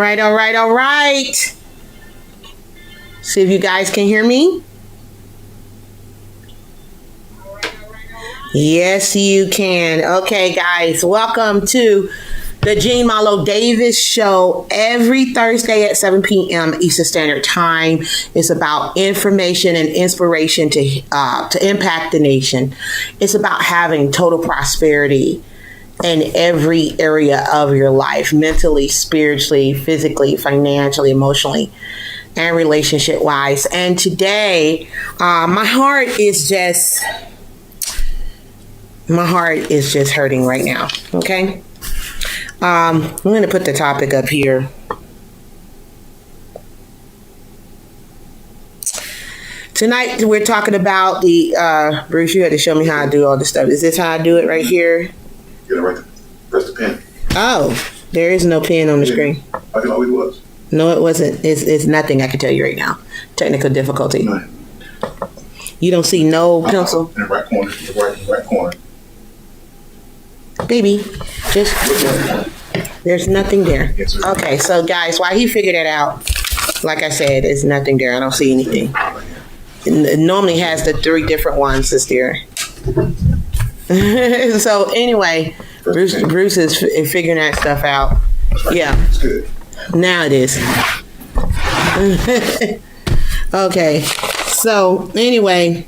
right, all right, all right. See if you guys can hear me. Yes, you can. Okay, guys, welcome to the Jean Marlo Davis Show every Thursday at 7 p.m. Eastern Standard Time. It's about information and inspiration to impact the nation. It's about having total prosperity in every area of your life, mentally, spiritually, physically, financially, emotionally, and relationship-wise. And today, my heart is just hurting right now, okay? I'm going to put the topic up here. Tonight, we're talking about the, Bruce, you had to show me how I do all this stuff. Is this how I do it right here? Yeah, right. Press the pen. Oh, there is no pen on the screen. I thought it was. No, it wasn't. It's nothing, I can tell you right now. Technical difficulty. No. You don't see no pencil? In the right corner. In the right corner. Baby, just, there's nothing there. Yes, sir. Okay, so guys, while he figured it out, like I said, there's nothing there. I don't see anything. It normally has the 3 different ones that's there. So anyway, Bruce is figuring that stuff out. Yeah. It's good. Now it is. Okay. So anyway,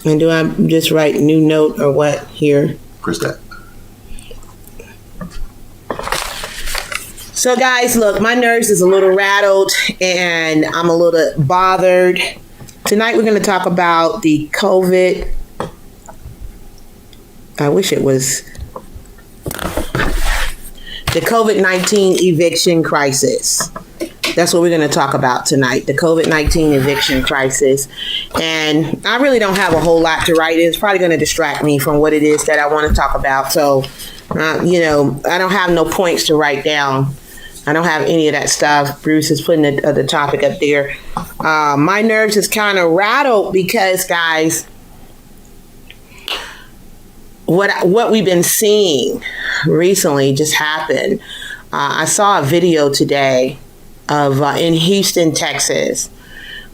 and do I just write new note or what here? Press that. So guys, look, my nerves is a little rattled and I'm a little bothered. Tonight we're going to talk about the COVID. I wish it was the COVID-19 eviction crisis. That's what we're going to talk about tonight, the COVID-19 eviction crisis. And I really don't have a whole lot to write. It's probably going to distract me from what it is that I want to talk about. So, I don't have no points to write down. I don't have any of that stuff. Bruce is putting the topic up there. My nerves is kind of rattled because, guys, what we've been seeing recently just happened. I saw a video today of in Houston, Texas,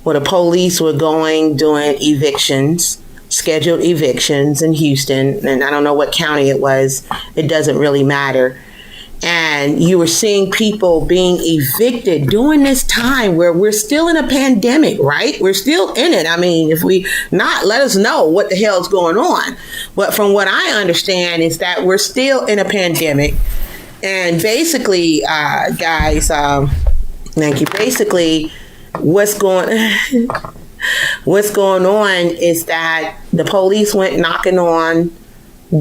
where the police were doing evictions, scheduled evictions in Houston, and I don't know what county it was. It doesn't really matter. And you were seeing people being evicted during this time where we're still in a pandemic, right? We're still in it. I mean, if we not, let us know what the hell's going on. But from what I understand is that we're still in a pandemic. And basically, guys, thank you. Basically, what's going on is that the police went knocking on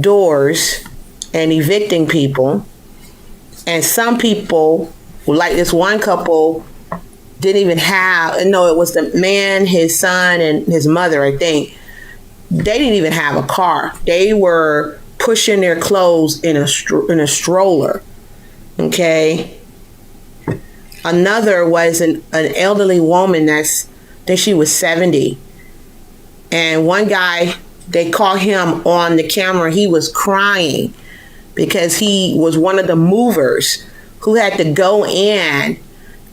doors and evicting people. And some people, like this one couple, didn't even have, no, it was the man, his son, and his mother, I think. They didn't even have a car. They were pushing their clothes in a stroller. Okay. Another was an elderly woman that she was 70. And one guy, they caught him on the camera. He was crying because he was one of the movers who had to go in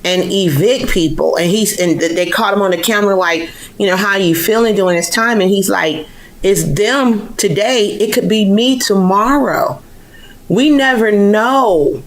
and evict people. And they caught him on the camera like, how are you feeling during this time? And he's like, it's them today. It could be me tomorrow. We never know.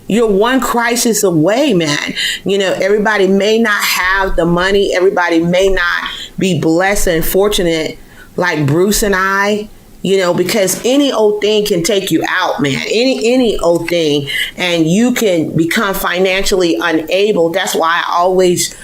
You're one crisis away, man. Everybody may not have the money. Everybody may not be blessed and fortunate like Bruce and I, because any old thing can take you out, man. Any old thing. And you can become financially unable. That's why I always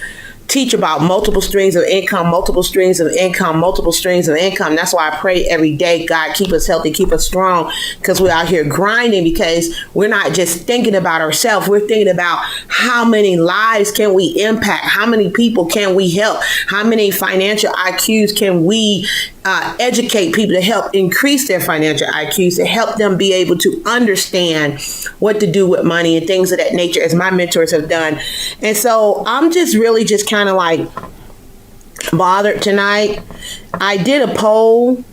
teach about multiple streams of income, multiple streams of income, multiple streams of income. That's why I pray every day, God, keep us healthy, keep us strong, because we're out here grinding, because we're not just thinking about ourselves. We're thinking about how many lives can we impact? How many people can we help? How many financial IQs can we educate people to help increase their financial IQs, to help them be able to understand what to do with money and things of that nature, as my mentors have done. And so I'm just really just kind of like bothered tonight. I did a poll,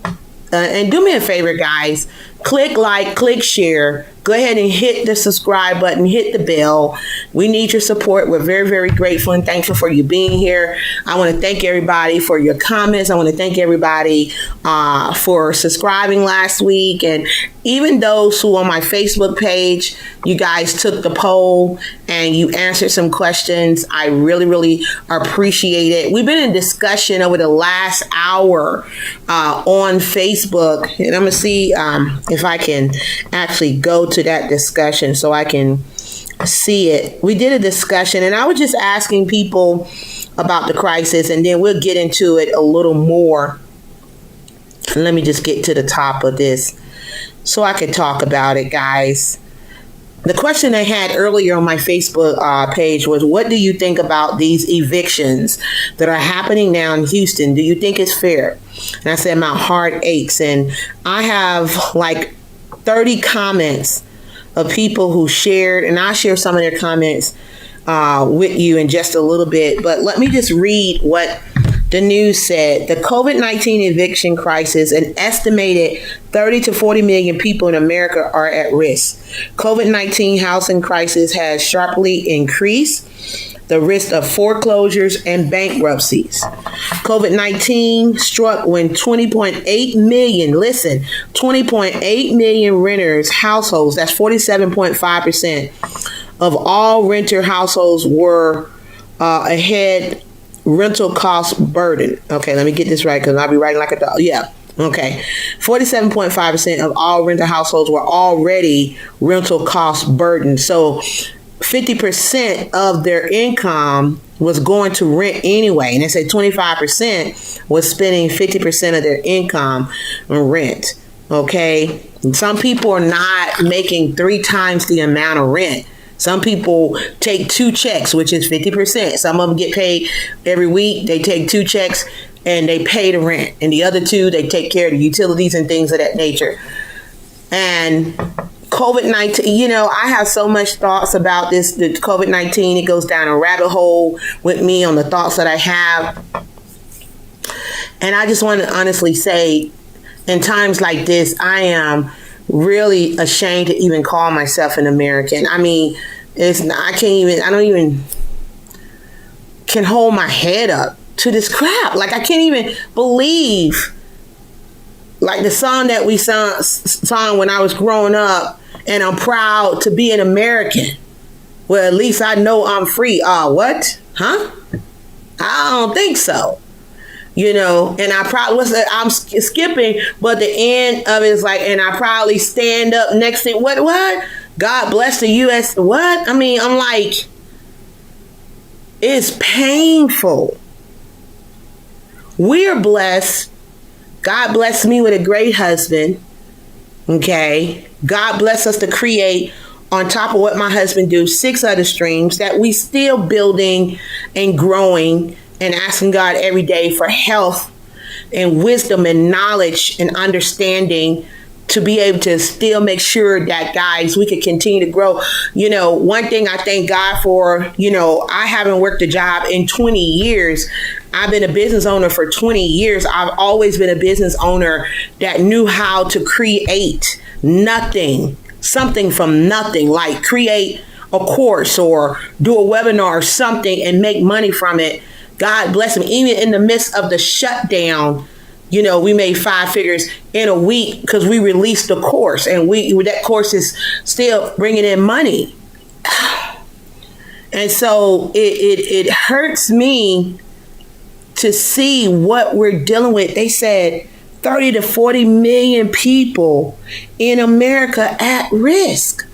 and do me a favor, guys, click like, click share. Go ahead and hit the subscribe button, hit the bell. We need your support. We're very, very grateful and thankful for you being here. I want to thank everybody for your comments. I want to thank everybody for subscribing last week. And even those who on my Facebook page, you guys took the poll and you answered some questions. I really, really appreciate it. We've been in discussion over the last hour on Facebook. And I'm going to see if I can actually go to that discussion so I can see it. We did a discussion and I was just asking people about the crisis, and then we'll get into it a little more. Let me just get to the top of this so I can talk about it, guys. The question I had earlier on my Facebook page was, what do you think about these evictions that are happening now in Houston? Do you think it's fair? And I said, my heart aches. And I have like 30 comments of people who shared, and I'll share some of their comments with you in just a little bit. But let me just read what the news said. The COVID-19 eviction crisis, an estimated 30 to 40 million people in America are at risk. COVID-19 housing crisis has sharply increased the risk of foreclosures and bankruptcies. COVID-19 struck when 20.8 million, listen, 20.8 million renters households, that's 47.5% of all renter households were ahead rental cost burden. Okay, let me get this right because I'll be writing like a dog. Yeah. Okay. 47.5% of all renter households were already rental cost burden. So 50% of their income was going to rent anyway. And they said 25% was spending 50% of their income on rent. Okay. Some people are not making 3 times the amount of rent. Some people take 2 checks, which is 50%. Some of them get paid every week. They take 2 checks and they pay the rent. And the other 2, they take care of the utilities and things of that nature. And COVID-19, I have so much thoughts about this, the COVID-19. It goes down a rabbit hole with me on the thoughts that I have. And I just want to honestly say, in times like this, I am really ashamed to even call myself an American. I mean, I don't even can hold my head up to this crap. Like, I can't even believe, like the song that we sung when I was growing up, and I'm proud to be an American. Well, at least I know I'm free. What? Huh? I don't think so. And I'm skipping, but the end of it is like, and I probably stand up next to what? God bless the U.S. What? I mean, I'm like, it's painful. We're blessed. God blessed me with a great husband. Okay. God bless us to create, on top of what my husband do, 6 other streams that we still building and growing and asking God every day for health and wisdom and knowledge and understanding to be able to still make sure that, guys, we could continue to grow. One thing I thank God for, I haven't worked a job in 20 years. I've been a business owner for 20 years. I've always been a business owner that knew how to create something from nothing, like create a course or do a webinar or something and make money from it. God bless him. Even in the midst of the shutdown, we made 5 figures in a week because we released the course, and that course is still bringing in money. And so it hurts me to see what we're dealing with. They said 30 to 40 million people in America at risk.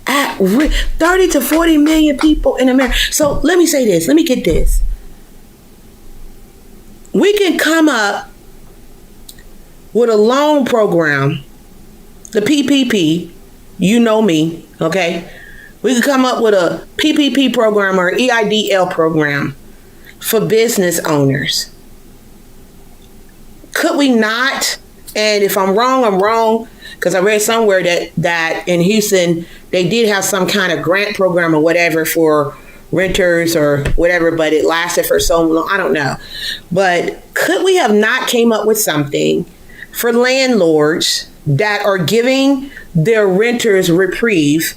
30 to 40 million people in America. So let me say this. Let me get this. We can come up with a loan program, the PPP, you know me, okay? We could come up with a PPP program or EIDL program for business owners. Could we not? And if I'm wrong, I'm wrong, because I read somewhere that in Houston, they did have some kind of grant program or whatever for renters or whatever, but it lasted for so long. I don't know. But could we have not came up with something for landlords that are giving their renters reprieve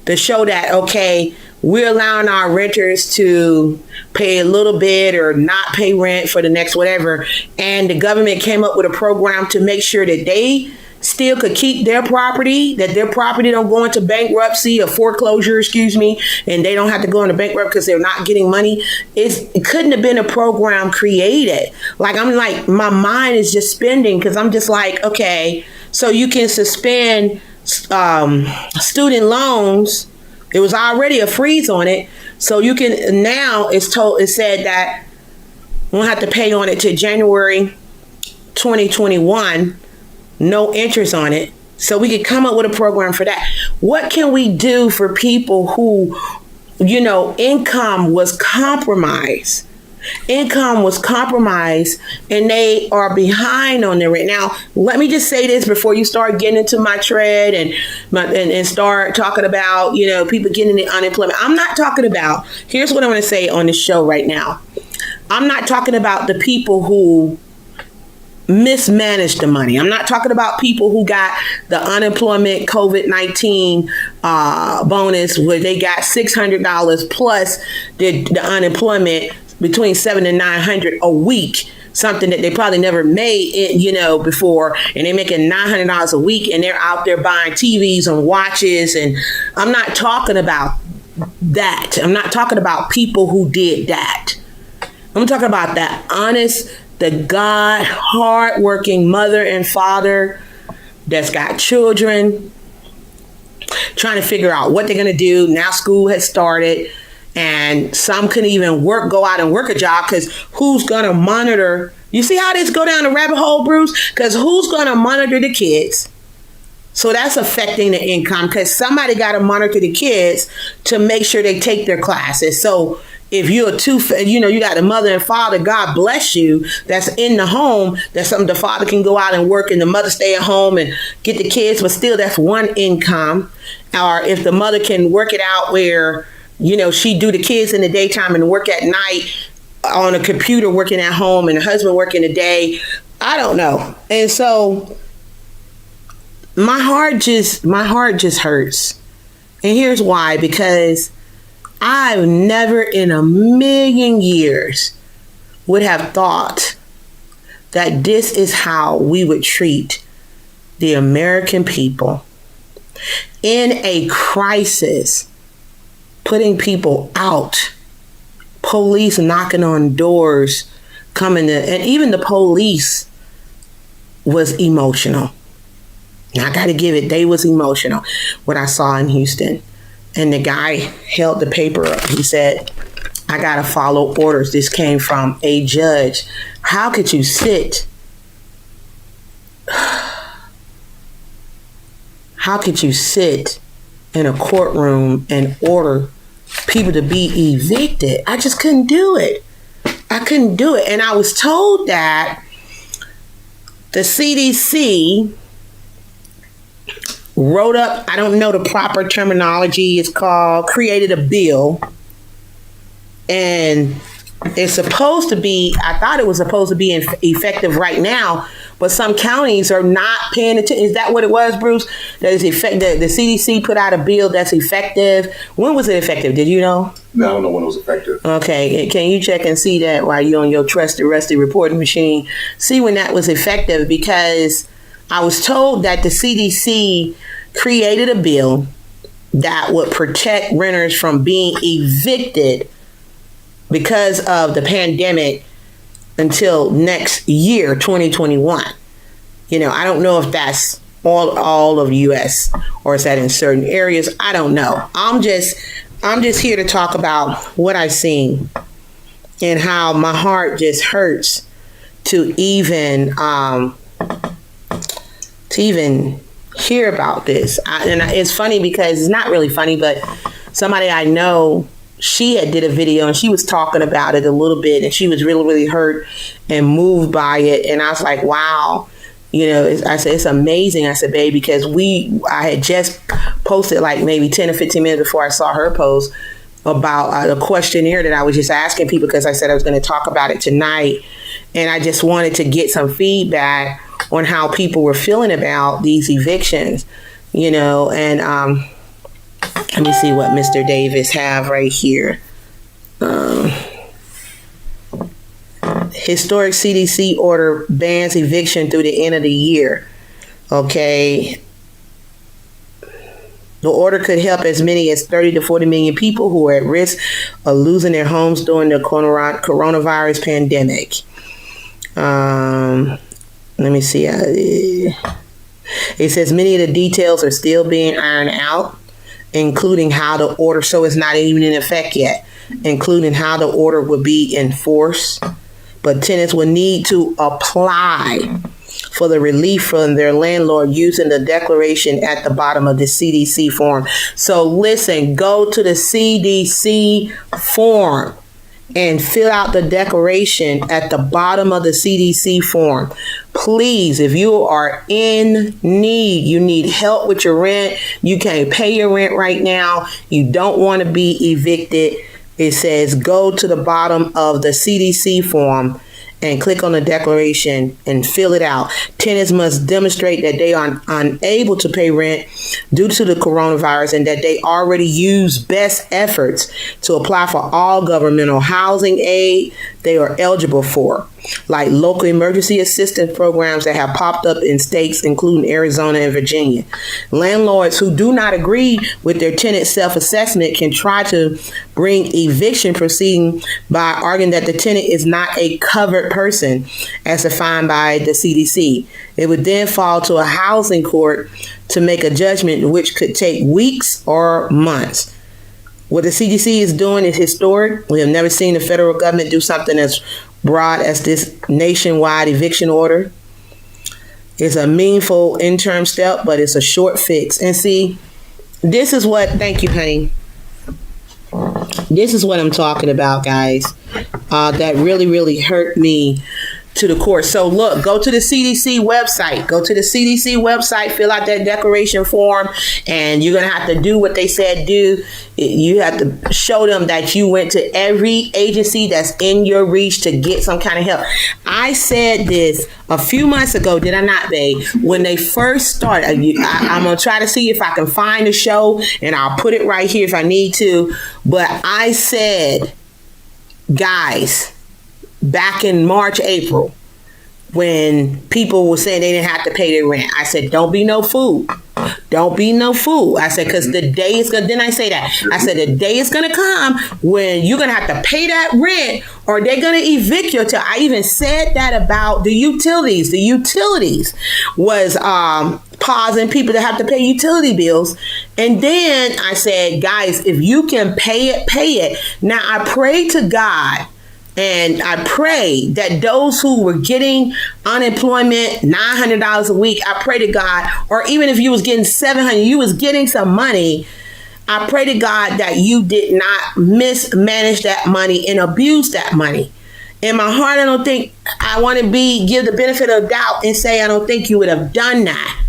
to show that, okay, we're allowing our renters to pay a little bit or not pay rent for the next whatever. And the government came up with a program to make sure that they still could keep their property, that their property don't go into bankruptcy or foreclosure, and they don't have to go into bankrupt because they're not getting money. It couldn't have been a program created. My mind is just spinning because I'm just like, okay, so you can suspend student loans. It was already a freeze on it. So you can, now it said that we won't have to pay on it till January 2021, no interest on it. So we could come up with a program for that. What can we do for people who, income was compromised? Income was compromised and they are behind on their rent. Now, let me just say this before you start getting into my tread and start talking about, people getting the unemployment. I'm not talking about, here's what I want to say on this show right now. I'm not talking about the people who mismanaged the money. I'm not talking about people who got the unemployment COVID-19 bonus where they got $600 plus the unemployment between $700 and $900 a week, something that they probably never made, before, and they're making $900 a week, and they're out there buying TVs and watches. And I'm not talking about that. I'm not talking about people who did that. I'm talking about that honest, the God, hardworking mother and father that's got children, trying to figure out what they're going to do. Now school has started. And some couldn't even go out and work a job because who's going to monitor? You see how this go down the rabbit hole, Bruce? Because who's going to monitor the kids? So that's affecting the income because somebody got to monitor the kids to make sure they take their classes. So if you're you got a mother and father, God bless you, that's in the home, that's something the father can go out and work and the mother stay at home and get the kids, but still that's one income. Or if the mother can work it out where she do the kids in the daytime and work at night on a computer working at home and the husband working the day. I don't know. And so my heart just hurts. And here's why, because I've never in a million years would have thought that this is how we would treat the American people in a crisis. Putting people out, police knocking on doors, and even the police was emotional. Now I got to give it, they was emotional. What I saw in Houston, and the guy held the paper up. He said, "I got to follow orders. This came from a judge." How could you sit? How could you sit in a courtroom and order people to be evicted? I just couldn't do it. And I was told that the CDC wrote up, I don't know the proper terminology, it's called, created a bill. And it's supposed to be, I thought it was supposed to be effective right now, but some counties are not paying attention. Is that what it was, Bruce? That is effective. The CDC put out a bill that's effective. When was it effective? Did you know? No, I don't know when it was effective. Okay. Can you check and see that while you're on your trusty, rusty reporting machine? See when that was effective, because I was told that the CDC created a bill that would protect renters from being evicted because of the pandemic until next year, 2021. I don't know if that's all of the U.S. or is that in certain areas. I don't know. I'm just here to talk about what I've seen and how my heart just hurts to even hear about this. And it's funny because it's not really funny, but somebody I know, she had did a video and she was talking about it a little bit, and she was really, really hurt and moved by it. And I was like, wow, I said, it's amazing. I said, babe, because I had just posted like maybe 10 or 15 minutes before I saw her post about a questionnaire that I was just asking people, because I said I was going to talk about it tonight. And I just wanted to get some feedback on how people were feeling about these evictions, and let me see what Mr. Davis have right here. Historic CDC order bans eviction through the end of the year. Okay. The order could help as many as 30 to 40 million people who are at risk of losing their homes during the coronavirus pandemic. Let me see. It says many of the details are still being ironed out, including how the order, so it's not even in effect yet, including how the order would be enforced. But tenants will need to apply for the relief from their landlord using the declaration at the bottom of the CDC form. So listen, go to the CDC form and fill out the declaration at the bottom of the CDC form. Please, if you are in need, you need help with your rent, you can't pay your rent right now, you don't want to be evicted, it says go to the bottom of the CDC form and click on the declaration and fill it out. Tenants must demonstrate that they are unable to pay rent due to the coronavirus and that they already use best efforts to apply for all governmental housing aid they are eligible for, like local emergency assistance programs that have popped up in states including Arizona and Virginia. Landlords who do not agree with their tenant self-assessment can try to bring eviction proceeding by arguing that the tenant is not a covered person as defined by the CDC. It would then fall to a housing court to make a judgment, which could take weeks or months. What the CDC is doing is historic. We have never seen the federal government do something as broad as this nationwide eviction order. It's a meaningful interim step, but it's a short fix. And see, this is what, thank you, honey. This is what I'm talking about, guys. That really, really hurt me to the core. So look, go to the CDC website. Go to the CDC website, fill out that declaration form, and you're going to have to do what they said do. You have to show them that you went to every agency that's in your reach to get some kind of help. I said this a few months ago, did I not, babe? When they first started, I'm going to try to see if I can find the show, and I'll put it right here if I need to. But I said, guys, back in March, April, when people were saying they didn't have to pay their rent, I said, don't be no fool. Don't be no fool. I said, because the day is going to, didn't I say that? I said, the day is going to come when you're going to have to pay that rent or they're going to evict you. I even said that about the utilities. The utilities was pausing people to have to pay utility bills. And then I said, guys, if you can pay it, pay it. Now, I pray to God. And I pray that those who were getting unemployment, $900 a week, I pray to God, or even if you was getting $700, you was getting some money, I pray to God that you did not mismanage that money and abuse that money. In my heart, I don't think I want to give the benefit of doubt and say I don't think you would have done that.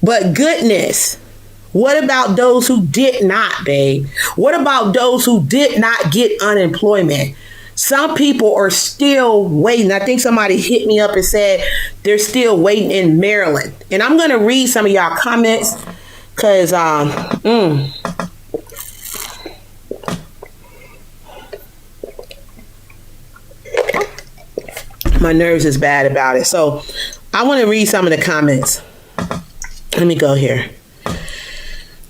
But goodness, what about those who did not, babe? What about those who did not get unemployment? Some people are still waiting. I think somebody hit me up and said they're still waiting in Maryland. And I'm going to read some of y'all comments because my nerves is bad about it. So I want to read some of the comments. Let me go here.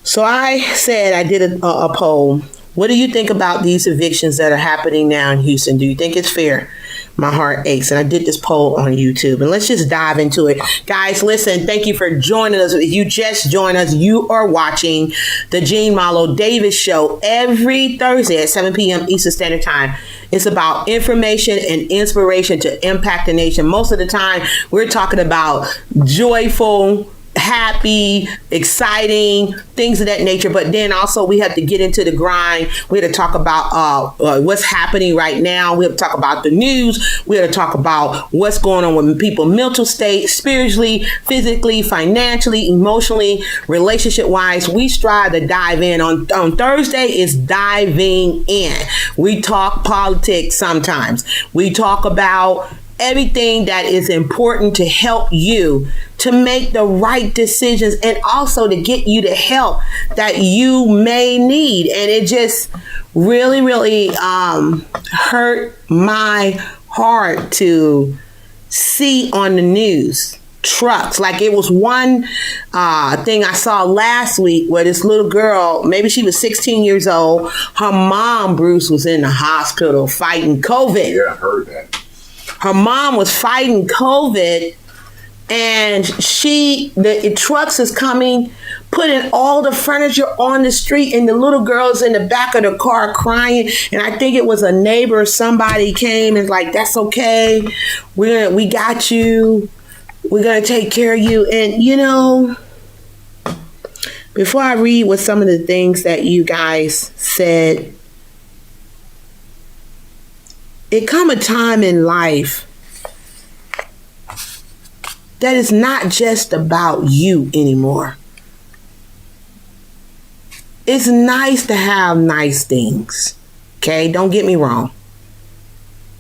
So I said I did a poll. What do you think about these evictions that are happening now in Houston? Do you think it's fair? My heart aches. And I did this poll on YouTube. And let's just dive into it. Guys, listen, thank you for joining us. If you just joined us, you are watching the Jean Marlo Davis Show every Thursday at 7 p.m. Eastern Standard Time. It's about information and inspiration to impact the nation. Most of the time, we're talking about joyful, happy, exciting, things of that nature. But then also we have to get into the grind. We have to talk about what's happening right now. We have to talk about the news. We have to talk about what's going on with people, mental state, spiritually, physically, financially, emotionally, relationship wise. We strive to dive in. On Thursday is diving in. We talk politics sometimes. We talk about everything that is important to help you to make the right decisions and also to get you the help that you may need. And it just really, really hurt my heart to see on the news trucks. Like, it was one thing I saw last week where this little girl, maybe she was 16 years old, her mom, Bruce, was in the hospital fighting COVID. Yeah, I heard that. Her mom was fighting COVID, and the trucks is coming, putting all the furniture on the street, and the little girl's in the back of the car crying. And I think it was a neighbor, somebody came and like, that's okay. We got you. We're going to take care of you. And, you know, before I read what some of the things that you guys said, it come a time in life that is not just about you anymore. It's nice to have nice things. Okay, don't get me wrong.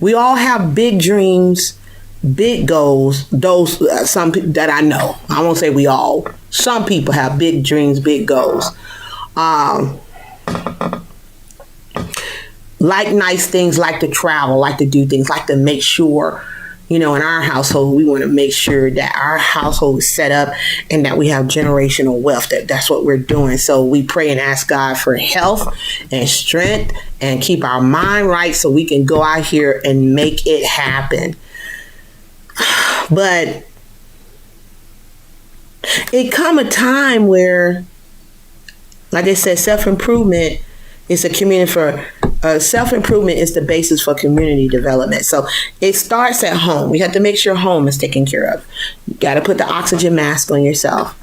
We all have big dreams, big goals. Those some that I know. I won't say we all. Some people have big dreams, big goals. Like nice things, like to travel, like to do things, like to make sure, you know, in our household, we want to make sure that our household is set up and that we have generational wealth. That's what we're doing. So we pray and ask God for health and strength and keep our mind right so we can go out here and make it happen. But it come a time where, like I said, self-improvement is a community for self-improvement is the basis for community development. So it starts at home. We have to make sure home is taken care of. You got to put the oxygen mask on yourself.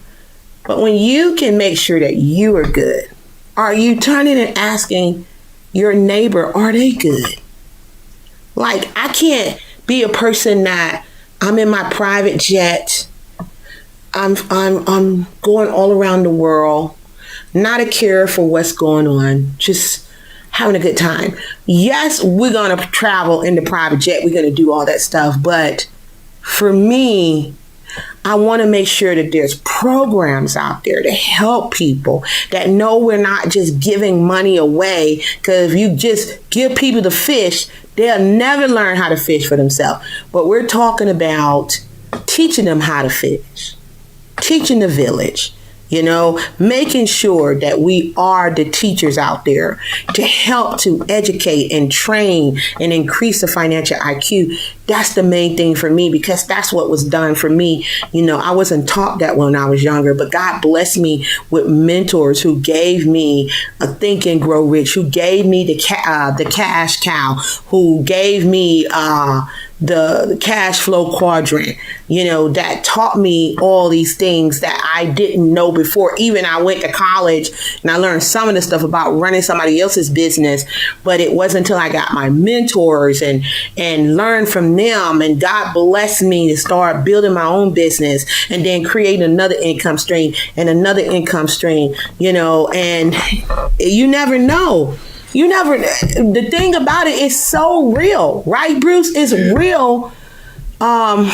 But when you can make sure that you are good, are you turning and asking your neighbor, are they good? Like, I can't be a person that I'm in my private jet. I'm going all around the world, not a care for what's going on, just having a good time. Yes, we're going to travel in the private jet. We're going to do all that stuff. But for me, I want to make sure that there's programs out there to help people that know we're not just giving money away. Because if you just give people the fish, they'll never learn how to fish for themselves. But we're talking about teaching them how to fish, teaching the village. You know, making sure that we are the teachers out there to help to educate and train and increase the financial IQ. That's the main thing for me, because that's what was done for me. You know, I wasn't taught that when I was younger, but God blessed me with mentors who gave me a Think and Grow Rich, who gave me the cash cow, who gave me the cash flow quadrant, you know, that taught me all these things that I didn't know before. Even I went to college and I learned some of the stuff about running somebody else's business, but it wasn't until I got my mentors and learned from them, and God blessed me to start building my own business and then create another income stream and another income stream, you know, and you never know. The thing about it is so real, right, Bruce? It's real. I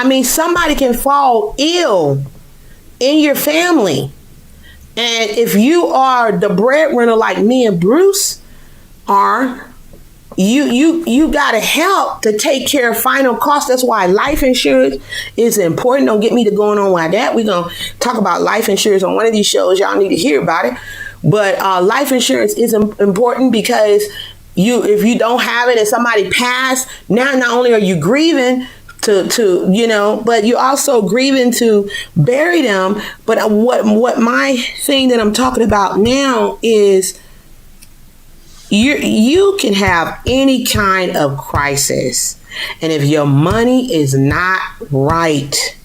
mean, somebody can fall ill in your family. And if you are the breadwinner like me and Bruce are, you got to help to take care of final costs. That's why life insurance is important. Don't get me to going on like that. We're going to talk about life insurance on one of these shows. Y'all need to hear about it. But life insurance is important because if you don't have it and somebody passed, now not only are you grieving to you know, but you're also grieving to bury them. But what my thing that I'm talking about now is you can have any kind of crisis, and if your money is not right,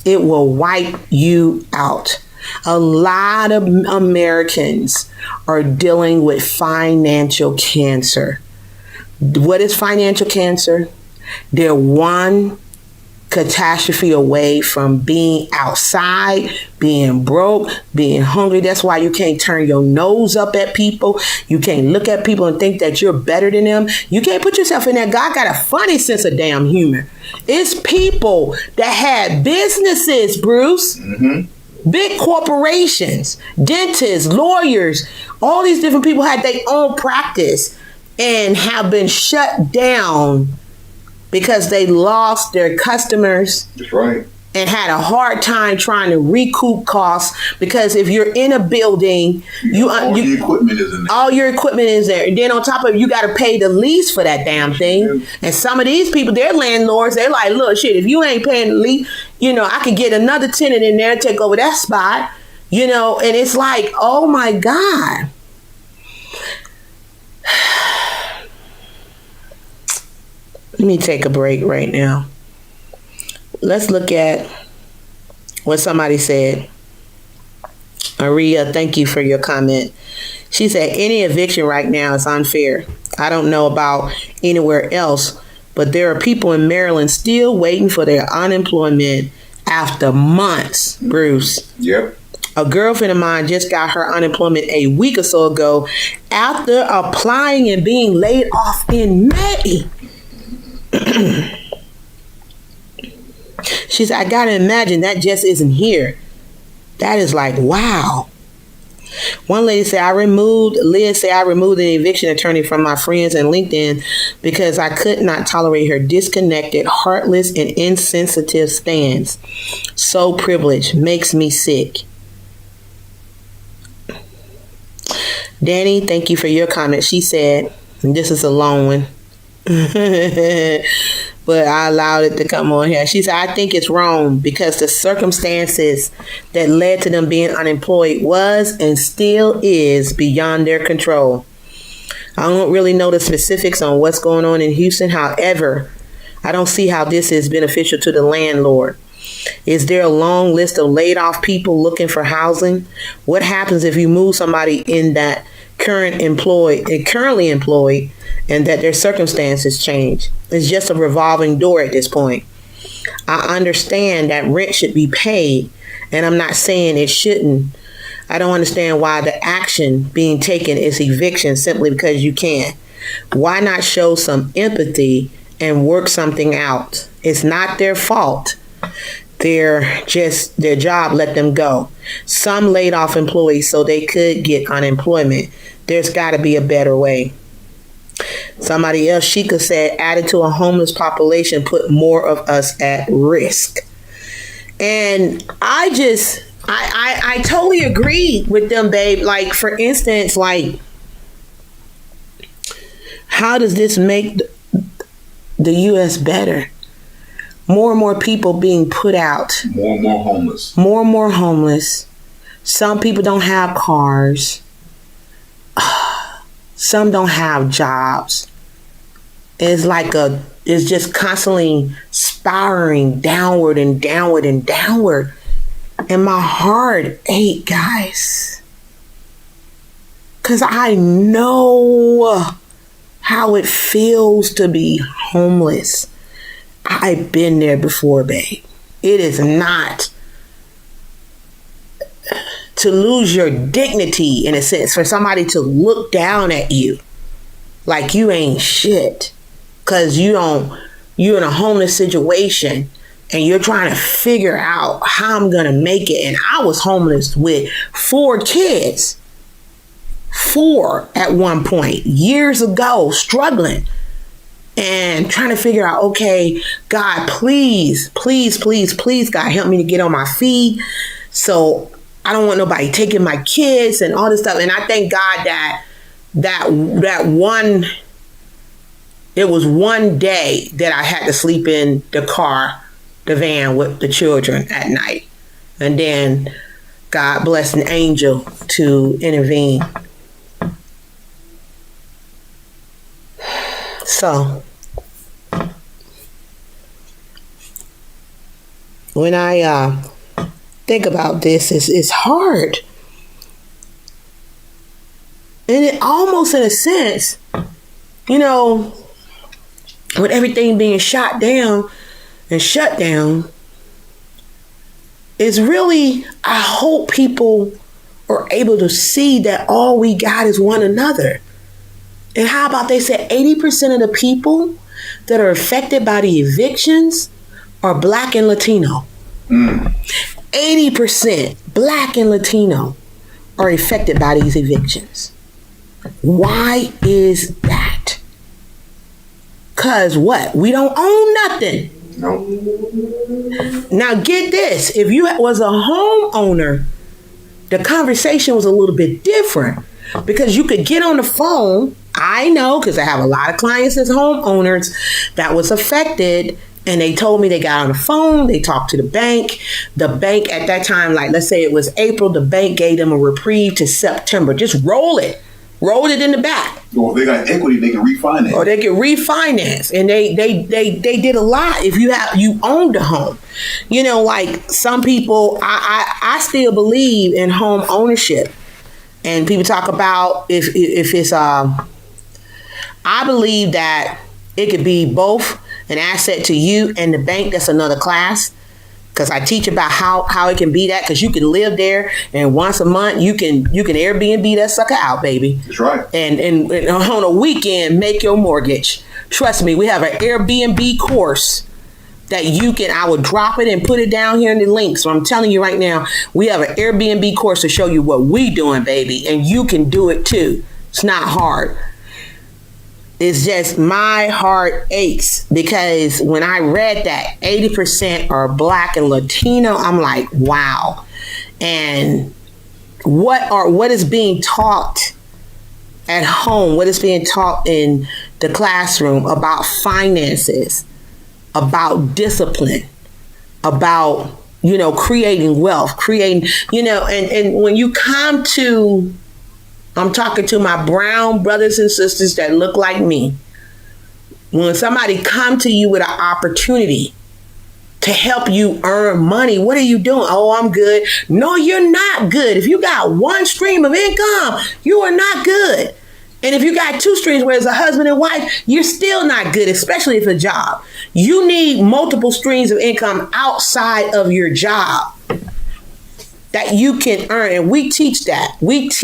it will wipe you out. A lot of Americans are dealing with financial cancer. What is financial cancer? They're one catastrophe away from being outside, being broke, being hungry. That's why you can't turn your nose up at people. You can't look at people and think that you're better than them. You can't put yourself in there. God got a funny sense of damn humor. It's people that had businesses, Bruce. Mm-hmm. Big corporations, dentists, lawyers, all these different people had their own practice and have been shut down because they lost their customers. That's right. And had a hard time trying to recoup costs, because if you're in a building, all your equipment is in there. All your equipment is there. And then on top of it, you got to pay the lease for that damn thing. And some of these people, they're landlords. They're like, look, shit, if you ain't paying the lease, I could get another tenant in there and take over that spot. And it's like, oh my God. Let me take a break right now. Let's look at what somebody said. Maria, thank you for your comment. She said, any eviction right now is unfair. I don't know about anywhere else, but there are people in Maryland still waiting for their unemployment after months, Bruce. Yep. A girlfriend of mine just got her unemployment a week or so ago after applying and being laid off in May. She said, I gotta imagine that just isn't here. That is like, wow. One lady said, Liz said, I removed an eviction attorney from my friends and LinkedIn because I could not tolerate her disconnected, heartless, and insensitive stance. So privileged, makes me sick. Danny, thank you for your comment. She said, and this is a long one, but I allowed it to come on here. She said, I think it's wrong because the circumstances that led to them being unemployed was and still is beyond their control. I don't really know the specifics on what's going on in Houston. However, I don't see how this is beneficial to the landlord. Is there a long list of laid off people looking for housing? What happens if you move somebody in that currently employed and that their circumstances change? It's just a revolving door at this point. I understand that rent should be paid, and I'm not saying it shouldn't. I don't understand why the action being taken is eviction simply because you can. Why not show some empathy and work something out? It's not their fault. Their job let them go. Some laid off employees so they could get unemployment. There's got to be a better way. Somebody else, Sheikah said, added to a homeless population put more of us at risk. And I totally agree with them, babe. Like, for instance, like, how does this make the U.S. better? More and more people being put out. More and more homeless. More and more homeless. Some people don't have cars. Some don't have jobs. It's just constantly spiraling downward and downward and downward. And my heart ached, guys. Because I know how it feels to be homeless. I've been there before, babe. It is not to lose your dignity, in a sense, for somebody to look down at you like you ain't shit because you're in a homeless situation and you're trying to figure out how I'm gonna make it. And I was homeless with 4 kids, 4 at one point, years ago, struggling. And trying to figure out, okay, God, please, please, please, please, God, help me to get on my feet. So I don't want nobody taking my kids and all this stuff. And I thank God it was one day that I had to sleep in the van with the children at night. And then God blessed an angel to intervene. So, when I think about this, it's hard. And it almost, in a sense, with everything being shot down and shutdown is really, I hope people are able to see that all we got is one another. And how about they said 80% of the people that are affected by the evictions are Black and Latino. 80% Black and Latino are affected by these evictions. Why is that? Because what? We don't own nothing. No. Now get this. If you was a homeowner, the conversation was a little bit different because you could get on the phone. I know because I have a lot of clients as homeowners that was affected, and they told me they got on the phone, they talked to the bank. The bank at that time, like let's say it was April, the bank gave them a reprieve to September. Just roll it in the back. Well, if they got equity, they can refinance. Or they can refinance, and they did a lot. If you owned a home, like some people, I still believe in home ownership, and people talk about if it's I believe that it could be both an asset to you and the bank. That's another class. Because I teach about how it can be that, because you can live there and once a month you can Airbnb that sucker out, baby. That's right. And on a weekend make your mortgage. Trust me, we have an Airbnb course that I will drop it and put it down here in the link. So I'm telling you right now, we have an Airbnb course to show you what we doing, baby, and you can do it too. It's not hard. It's just my heart aches because when I read that 80% are Black and Latino, I'm like, wow. And what is being taught at home, what is being taught in the classroom about finances, about discipline, about, creating wealth, and when you come to, I'm talking to my brown brothers and sisters that look like me. When somebody come to you with an opportunity to help you earn money, what are you doing? Oh, I'm good. No, you're not good. If you got one stream of income, you are not good. And if you got two streams, where it's a husband and wife, you're still not good, especially if it's a job. You need multiple streams of income outside of your job that you can earn. And we teach that. Bruce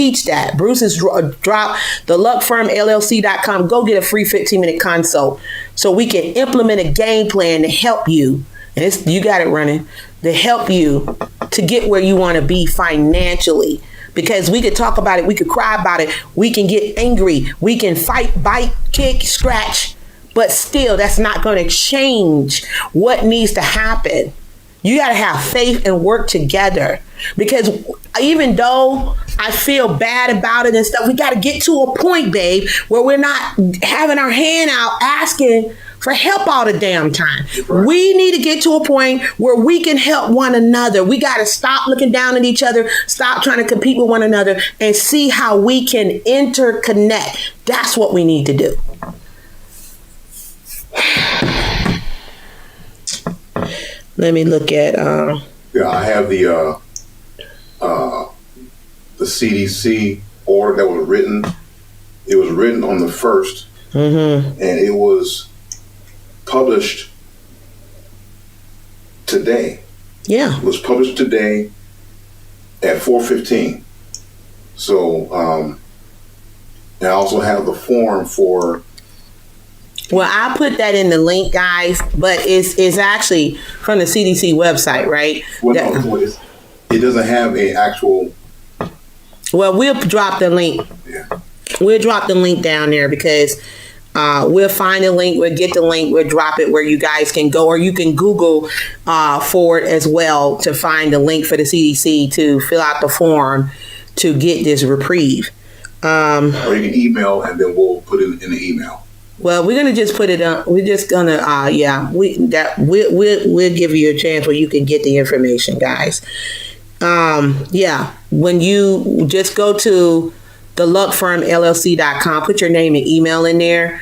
has dropped the luckfirmllc.com. Go get a free 15-minute consult so we can implement a game plan to help you. And you got it running, to help you to get where you want to be financially. Because we could talk about it, we could cry about it, we can get angry, we can fight, bite, kick, scratch, but still that's not going to change what needs to happen. You got to have faith and work together, because even though I feel bad about it and stuff, we got to get to a point, babe, where we're not having our hand out asking for help all the damn time. Right. We need to get to a point where we can help one another. We got to stop looking down at each other, stop trying to compete with one another, and see how we can interconnect. That's what we need to do. Let me look at. I have the CDC order that was written. It was written on the 1st, and it was published today. Yeah, it was published today at 4:15. So, and I also have the form for. Well, I'll put that in the link, guys, but it's actually from the CDC website, right? Well, no, it doesn't have an actual... Well, we'll drop the link. Yeah. We'll drop the link down there, because we'll find the link, we'll get the link, we'll drop it where you guys can go, or you can Google for it as well to find the link for the CDC to fill out the form to get this reprieve. Or you can email, and then we'll put it in the email. Well, we're gonna just put it on. We're just gonna, we'll give you a chance where you can get the information, guys. When you just go to the luckfirmllc.com, put your name and email in there,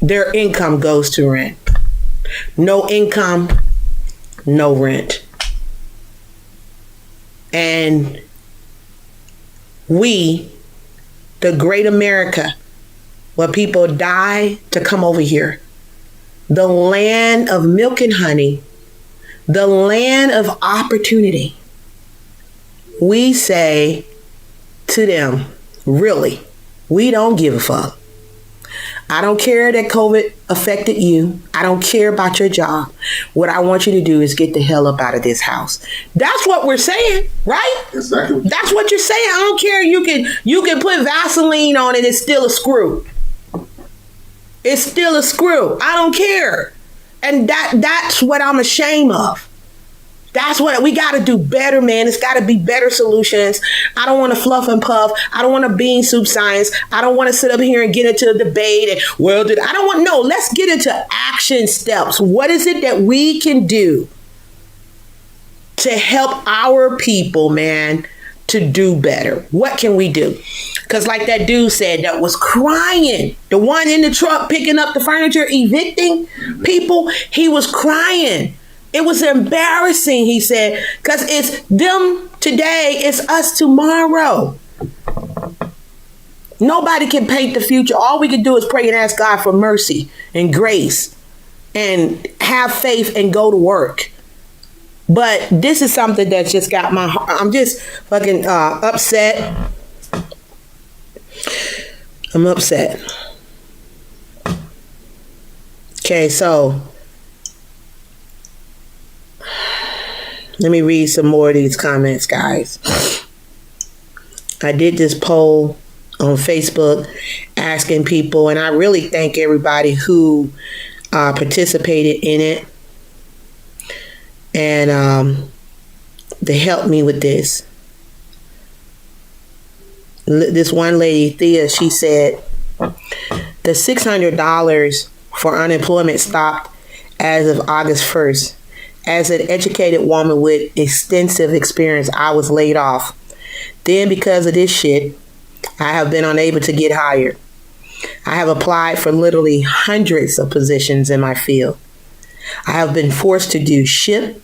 their income goes to rent. No income, no rent. And we, the great America, where people die to come over here, the land of milk and honey, the land of opportunity, we say to them, really, we don't give a fuck. I don't care that COVID affected you. I don't care about your job. What I want you to do is get the hell up out of this house. That's what we're saying, right? Exactly. That's what you're saying. I don't care. You can put Vaseline on it. It's still a screw. It's still a screw. I don't care. And that's what I'm ashamed of. That's what we got to do better, man. It's got to be better solutions. I don't want to fluff and puff. I don't want to bean soup science. I don't want to sit up here and get into a debate. And, I don't want, no, let's get into action steps. What is it that we can do to help our people, man, to do better? What can we do? Because like that dude said that was crying, the one in the truck picking up the furniture, evicting people, he was crying. It was embarrassing, he said, because it's them today, it's us tomorrow. Nobody can paint the future. All we can do is pray and ask God for mercy and grace and have faith and go to work. But this is something that's just got my heart. I'm just fucking upset. I'm upset. Okay, so let me read some more of these comments, guys. I did this poll on Facebook asking people, and I really thank everybody who participated in it. And they helped me with this. This one lady, Thea, she said, the $600 for unemployment stopped as of August 1st. As an educated woman with extensive experience, I was laid off. Then because of this shit, I have been unable to get hired. I have applied for literally hundreds of positions in my field. I have been forced to do Ship,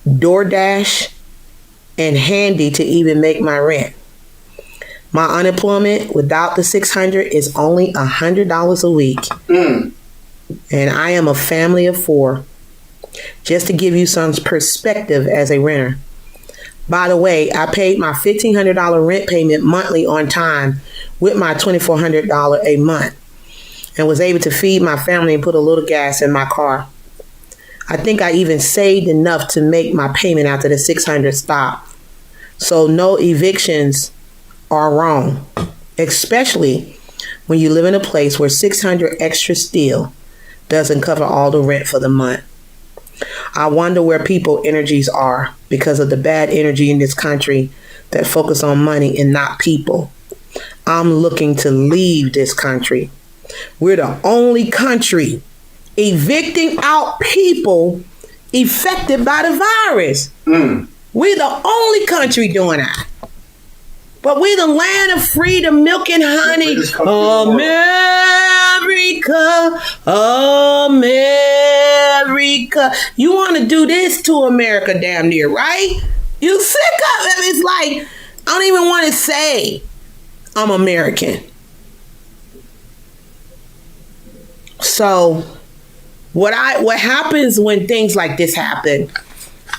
DoorDash, and Handy to even make my rent. My unemployment without the $600 is only $100 a week. And I am a family of 4. Just to give you some perspective as a renter. By the way, I paid my $1,500 rent payment monthly on time with my $2,400 a month and was able to feed my family and put a little gas in my car. I think I even saved enough to make my payment after the $600 stopped. So no evictions are wrong, especially when you live in a place where $600 extra still doesn't cover all the rent for the month. I wonder where people energies are because of the bad energy in this country that focus on money and not people. I'm looking to leave this country. We're the only country evicting out people affected by the virus. We're the only country doing that. But we're the land of freedom, milk and honey. America, America. You want to do this to America damn near, right? You sick of it. It's like, I don't even want to say I'm American. So what happens when things like this happen,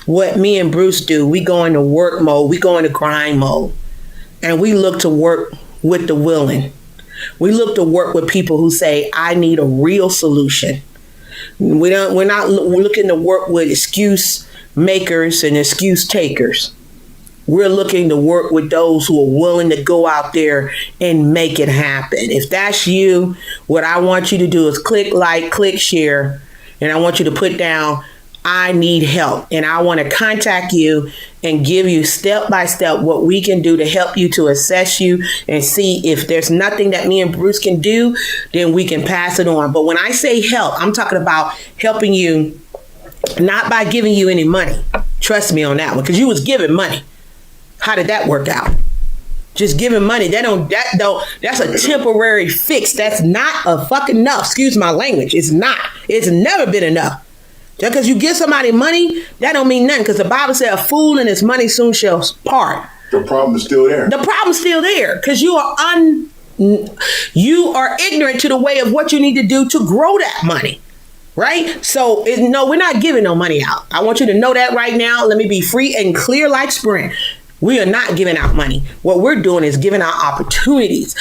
what me and Bruce do, we go into work mode, we go into grind mode. And we look to work with the willing. We look to work with people who say, I need a real solution. We're not looking to work with excuse makers and excuse takers. We're looking to work with those who are willing to go out there and make it happen. If that's you, what I want you to do is click like, click share, and I want you to put down, I need help, and I want to contact you and give you step by step what we can do to help you, to assess you and see if there's nothing that me and Bruce can do, then we can pass it on. But when I say help, I'm talking about helping you not by giving you any money. Trust me on that one, because you was giving money. How did that work out? just giving money. That's a temporary fix. That's not a fucking enough. Excuse my language. It's not. It's never been enough. Just because you give somebody money, that don't mean nothing. Because the Bible said a fool and his money soon shall part. The problem is still there. The problem's still there because you are ignorant to the way of what you need to do to grow that money. Right? So, no, we're not giving no money out. I want you to know that right now. Let me be free and clear like spring. We are not giving out money. What we're doing is giving out opportunities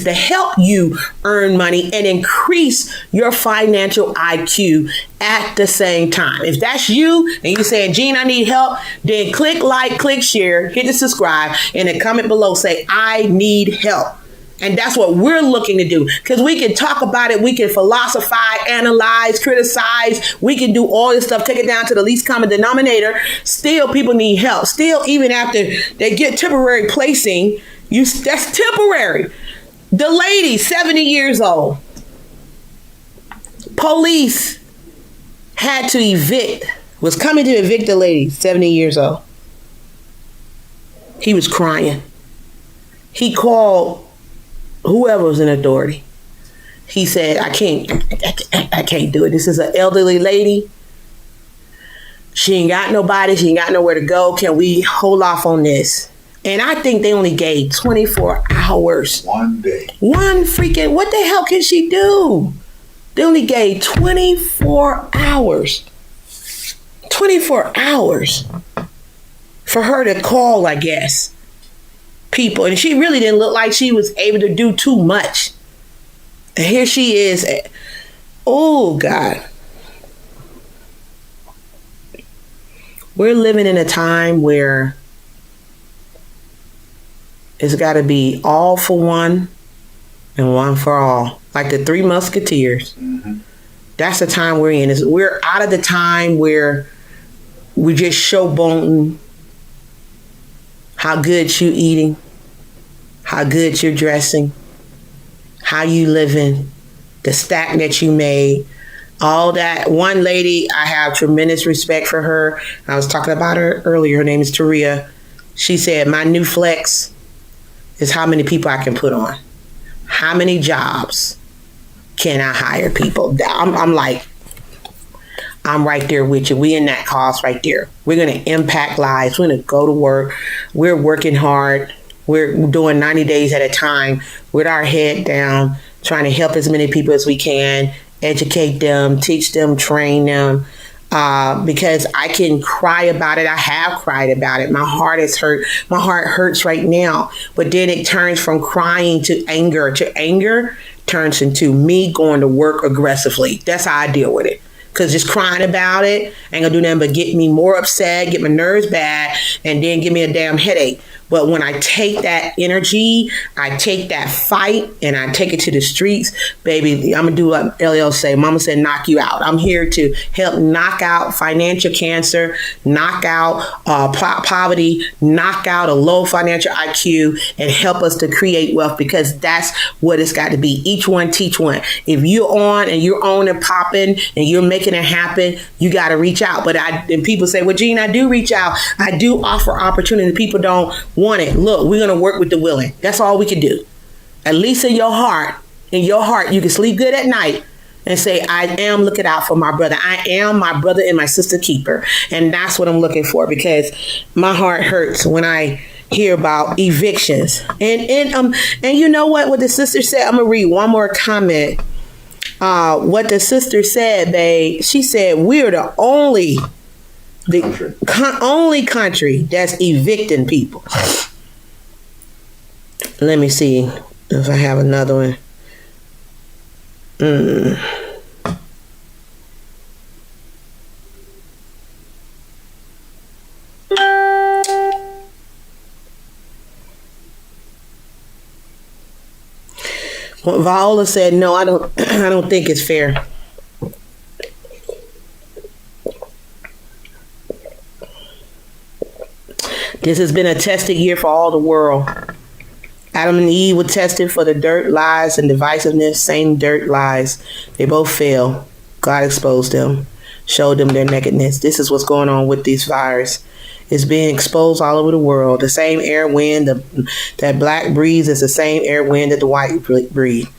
to help you earn money and increase your financial IQ at the same time. If that's you and you're saying, Jean, I need help, then click like, click share, hit the subscribe, and then comment below, say, I need help. And that's what we're looking to do, because we can talk about it. We can philosophize, analyze, criticize. We can do all this stuff, take it down to the least common denominator. Still, people need help. Still, even after they get temporary placing, that's temporary. The lady, 70 years old. Police had to was coming to evict the lady, 70 years old. He was crying. He called whoever was in authority. He said, I can't do it. This is an elderly lady. She ain't got nobody. She ain't got nowhere to go. Can we hold off on this? And I think they only gave 24 hours. One day. What the hell can she do? They only gave 24 hours. 24 hours for her to call, I guess, people. And she really didn't look like she was able to do too much. And here she is. Oh, God. We're living in a time where it's got to be all for one and one for all. Like the Three Musketeers. Mm-hmm. That's the time we're in. We're out of the time where we just showboating how good you eating, how good you're dressing, how you living, the stack that you made, all that. One lady, I have tremendous respect for her. I was talking about her earlier. Her name is Taria. She said, my new flex is how many people I can put on. How many jobs can I hire people? I'm like, I'm right there with you. We in that cause right there. We're going to impact lives. We're going to go to work. We're working hard. We're doing 90 days at a time with our head down, trying to help as many people as we can, educate them, teach them, train them. Because I can cry about it. I have cried about it. My heart is hurt. My heart hurts right now. But then it turns from crying to anger. Anger turns into me going to work aggressively. That's how I deal with it. Because just crying about it ain't gonna do nothing but get me more upset, get my nerves bad, and then give me a damn headache. But when I take that energy, I take that fight, and I take it to the streets, baby, I'm gonna do what LL say. Mama said, knock you out. I'm here to help knock out financial cancer, knock out poverty, knock out a low financial IQ, and help us to create wealth, because that's what it's got to be. Each one teach one. If you're on and you're on and popping and you're making it happen, you got to reach out. But and people say, well, Jean, I do reach out. I do offer opportunity. People don't want it. Look, we're going to work with the willing. That's all we can do. At least in your heart, you can sleep good at night and say, I am looking out for my brother. I am my brother and my sister keeper. And that's what I'm looking for, because my heart hurts when I hear about evictions. And you know what the sister said? I'm going to read one more comment. What the sister said, babe, she said, we're the only country that's evicting people. Let me see if I have another one. Well, Viola said, no, I don't think it's fair. This has been a tested year for all the world. Adam and Eve were tested for the dirt, lies, and divisiveness. Same dirt, lies. They both failed. God exposed them, showed them their nakedness. This is what's going on with this virus. is being exposed all over the world. The same air wind that black breathes is the same air wind that the white breathe.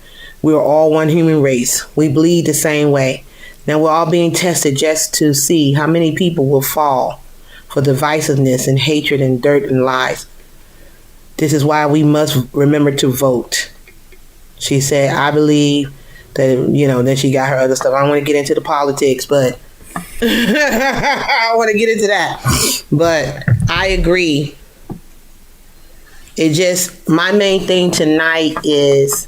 We are all one human race. We bleed the same way. Now we're all being tested just to see how many people will fall for divisiveness and hatred and dirt and lies. This is why we must remember to vote. She said, I believe that, then she got her other stuff. I don't want to get into the politics, but I want to get into that. But I agree. My main thing tonight is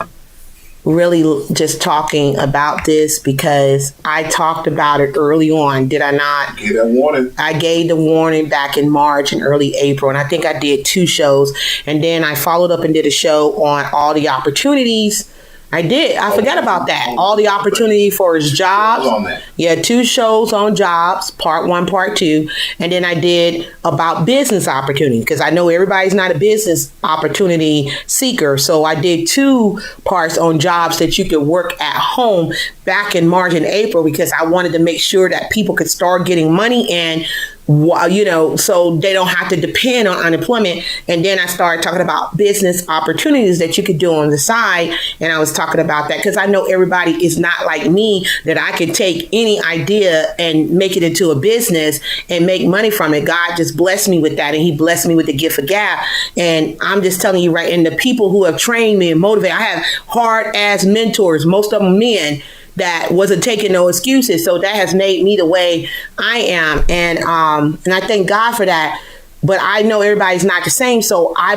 really just talking about this because I talked about it early on, did I not? Give that warning. I gave the warning back in March and early April, and I think I did 2 shows, and then I followed up and did a show on all the opportunities. I did. I forgot about that. All the opportunity for his jobs. Yeah, 2 shows on jobs, part 1, part 2. And then I did about business opportunity because I know everybody's not a business opportunity seeker. So I did 2 parts on jobs that you could work at home back in March and April because I wanted to make sure that people could start getting money and so they don't have to depend on unemployment. And then I started talking about business opportunities that you could do on the side. And I was talking about that because I know everybody is not like me, that I could take any idea and make it into a business and make money from it. God just blessed me with that. And he blessed me with the gift of gab. And I'm just telling you, right, and the people who have trained me and motivated, I have hard ass mentors, most of them men, that wasn't taking no excuses. So that has made me the way I am. And I thank God for that. But I know everybody's not the same. So I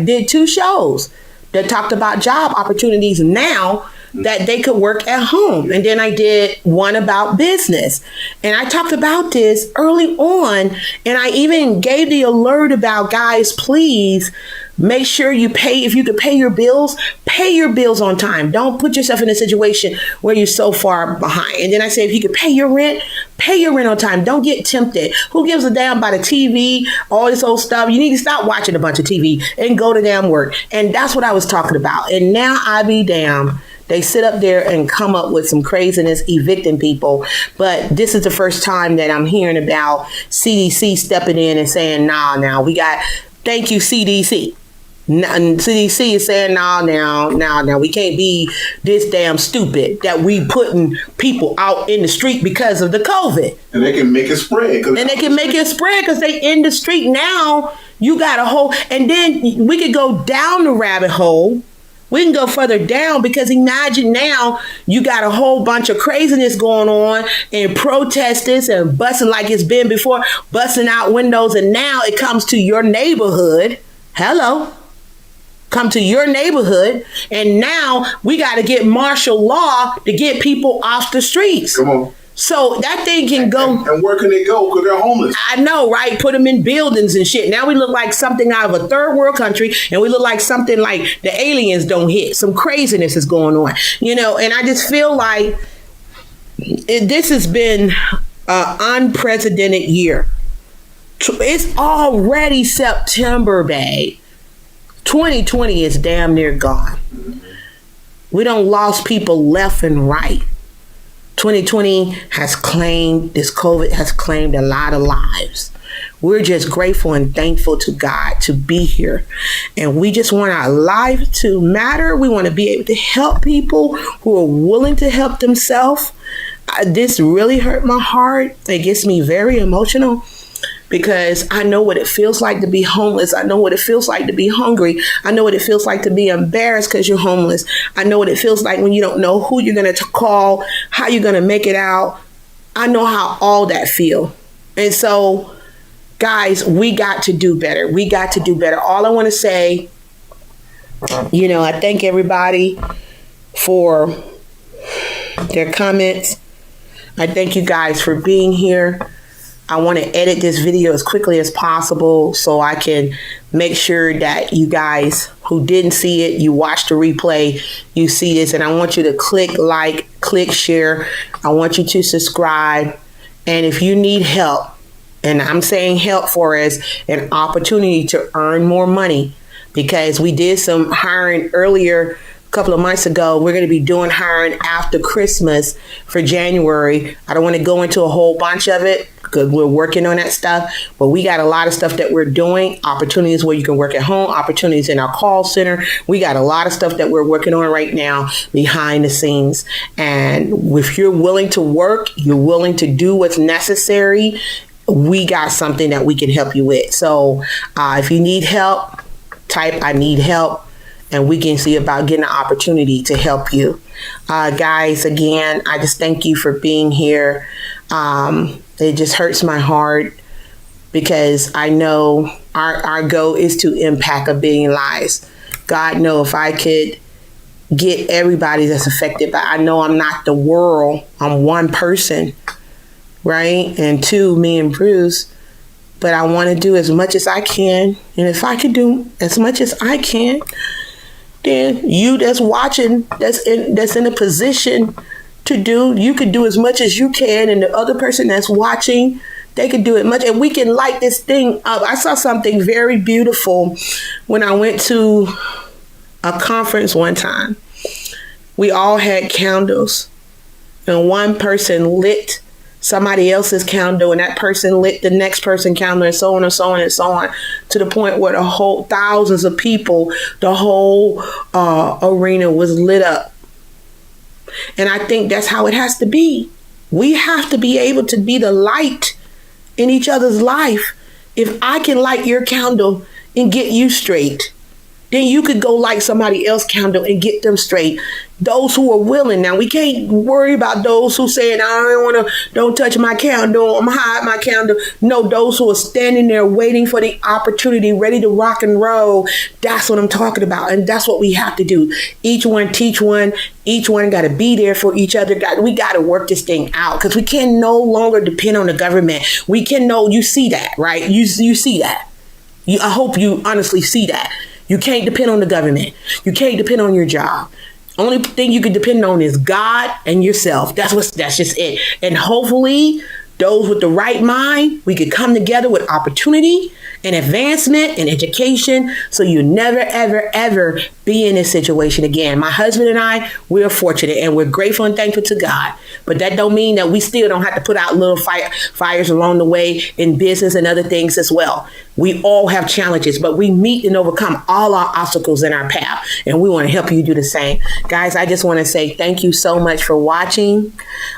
did 2 shows that talked about job opportunities now that they could work at home. And then I did one about business. And I talked about this early on. And I even gave the alert about, guys, please make sure you pay. If you could pay your bills on time. Don't put yourself in a situation where you're so far behind. And then I say, if you could pay your rent on time. Don't get tempted. Who gives a damn about a TV, all this old stuff? You need to stop watching a bunch of TV and go to damn work. And that's what I was talking about. And now I be damned. They sit up there and come up with some craziness, evicting people. But this is the first time that I'm hearing about CDC stepping in and saying, now we got, thank you, CDC. And CDC is saying, now, we can't be this damn stupid that we putting people out in the street because of the COVID. And they can make it spread. Because they in the street now. You got a whole, and then we could go down the rabbit hole. We can go further down because imagine now you got a whole bunch of craziness going on and protesters and busting like it's been before, busting out windows. And now it comes to your neighborhood. Hello. Come to your neighborhood. And now we got to get martial law to get people off the streets. Come on. So that thing can go. And where can they go? Because they're homeless. I know, right? Put them in buildings and shit. Now we look like something out of a third world country, and we look like something like the aliens don't hit. Some craziness is going on, and I just feel like this has been an unprecedented year. It's already September, babe. 2020 is damn near gone. We done lost people left and right. 2020 this COVID has claimed a lot of lives. We're just grateful and thankful to God to be here. And we just want our life to matter. We want to be able to help people who are willing to help themselves. This really hurt my heart. It gets me very emotional because I know what it feels like to be homeless. I know what it feels like to be hungry. I know what it feels like to be embarrassed because you're homeless. I know what it feels like when you don't know who you're going to call, how you're going to make it out. I know how all that feel. And so, guys, we got to do better. We got to do better. All I want to say, I thank everybody for their comments. I thank you guys for being here. I want to edit this video as quickly as possible so I can make sure that you guys who didn't see it, you watch the replay, you see this. And I want you to click like, click share. I want you to subscribe. And if you need help, and I'm saying help for as an opportunity to earn more money, because we did some hiring earlier a couple of months ago. We're going to be doing hiring after Christmas for January. I don't want to go into a whole bunch of it because we're working on that stuff. But we got a lot of stuff that we're doing, opportunities where you can work at home, opportunities in our call center. We got a lot of stuff that we're working on right now behind the scenes. And if you're willing to work, you're willing to do what's necessary, we got something that we can help you with. So if you need help, type "I need help," and we can see about getting an opportunity to help you. Guys, again, I just thank you for being here. It just hurts my heart because I know our goal is to impact 1 billion lives. God know if I could get everybody that's affected, but I know I'm not the world. I'm one person, right? And 2, me and Bruce. But I want to do as much as I can. And if I could do as much as I can, then you that's watching, that's in a position to do, you could do as much as you can. And the other person that's watching, they could do it much. And we can light this thing up. I saw something very beautiful when I went to a conference one time. We all had candles. And one person lit somebody else's candle, and that person lit the next person's candle, and so on and so on and so on, to the point where the whole thousands of people, the whole arena was lit up. And I think that's how it has to be. We have to be able to be the light in each other's life. If I can light your candle and get you straight, then you could go light somebody else's candle and get them straight. Those who are willing. Now, we can't worry about those who saying, don't touch my candle, I'm hide my candle. No, those who are standing there waiting for the opportunity, ready to rock and roll. That's what I'm talking about. And that's what we have to do. Each one teach one. Each one got to be there for each other. We got to work this thing out, because we can no longer depend on the government. We can you see that, right? You see that. I hope you honestly see that. You can't depend on the government. You can't depend on your job. Only thing you can depend on is God and yourself. That's just it. And hopefully, those with the right mind, we could come together with opportunity and advancement and education, so you never, ever, ever be in this situation again. My husband and I, we're fortunate and we're grateful and thankful to God. But that don't mean that we still don't have to put out little fires along the way in business and other things as well. We all have challenges, but we meet and overcome all our obstacles in our path. And we want to help you do the same. Guys, I just want to say thank you so much for watching.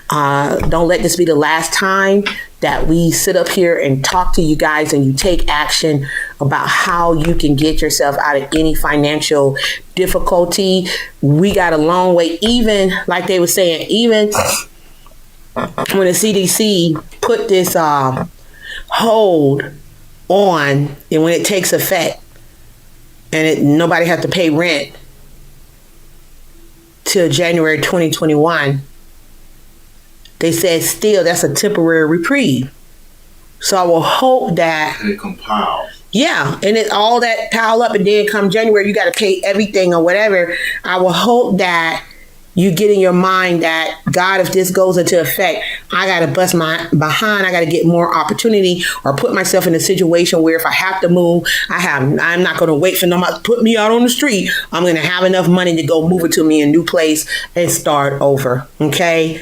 Don't let this be the last time that we sit up here and talk to you guys and you take action about how you can get yourself out of any financial difficulty. We got a long way, even like they were saying, even when the CDC put this hold on, and when it takes effect and nobody has to pay rent till January 2021, they said still that's a temporary reprieve. So I will hope that it compiles. Yeah, and it all that pile up, and then come January you got to pay everything or whatever. I will hope that you get in your mind that, God, if this goes into effect, I got to bust my behind. I got to get more opportunity, or put myself in a situation where if I have to move, I'm not going to wait for nobody to put me out on the street. I'm going to have enough money to go move it to me in a new place and start over. Okay.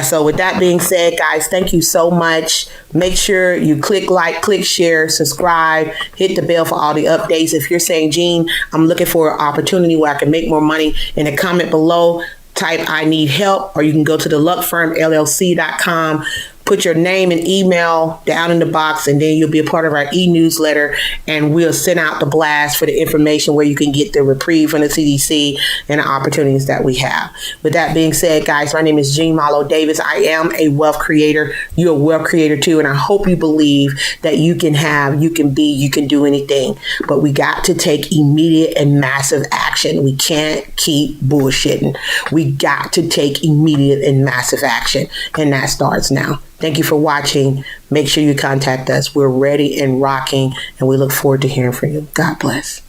So with that being said, guys, thank you so much. Make sure you click like, click share, subscribe, hit the bell for all the updates. If you're saying, Jean, I'm looking for an opportunity where I can make more money, in the comment below, type "I need help," or you can go to the luckfirmllc.com. Put your name and email down in the box, and then you'll be a part of our e-newsletter, and we'll send out the blast for the information where you can get the reprieve from the CDC and the opportunities that we have. With that being said, guys, my name is Jean Marlo Davis. I am a wealth creator. You're a wealth creator too, and I hope you believe that you can do anything. But we got to take immediate and massive action. We can't keep bullshitting. We got to take immediate and massive action, and that starts now. Thank you for watching. Make sure you contact us. We're ready and rocking, and we look forward to hearing from you. God bless.